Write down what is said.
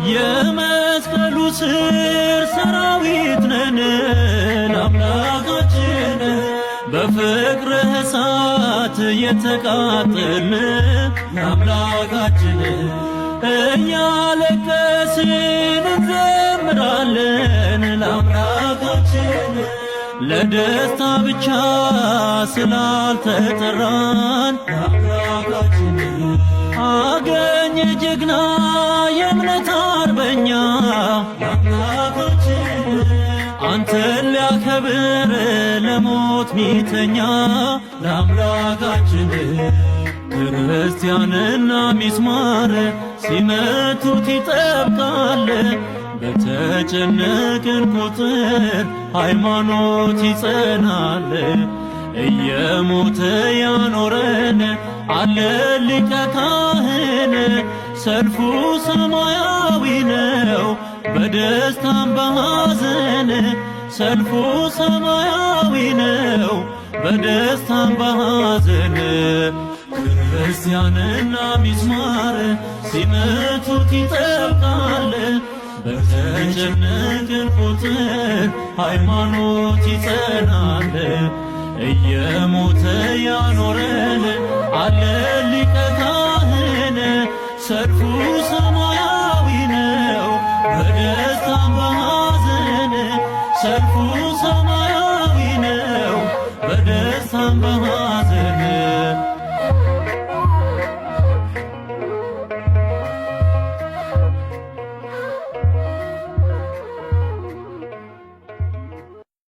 የመስቀሉ ስር ሰራዊት ነን ለአምላካችን በፍቅርህ እሳት የተቃጠልን ለአምላካችን እያለቀስን እንዘምራለን ለአምላካችን ለደስታ ብቻ ስላልተጠራን ለአምላካችን አገኘ ጀግና የእምነት አርበኛ ለአምላካችን አንተን ሊያከብር ለሞት ሚተኛ ለአምላካችን ክርስቲያንና ሚስማር ሲመቱት ይጠብቃል በተጨነቅን ቁጥር ሃይማኖት ይጸናል እየሞተ ያኖረን አለ ሊቀ ካህን ሰልፉ ሰማያዊ ነው በደስታም በሐዘን ሰልፉ ሰማያዊ ነው በደስታም በሐዘን ክርስቲያንና ሚስማር ሲመቱት ይጠብቃል በተጨነቅን ቁጥር ሃይማኖት ይጸናል እየሞተ ያኖረን አለ ሊቀ ካህን ሰልፉ ሰማያዊ ነው በደስታም በሐዘን ሰልፉ ሰማያዊ ነው በደስታም በሐዘን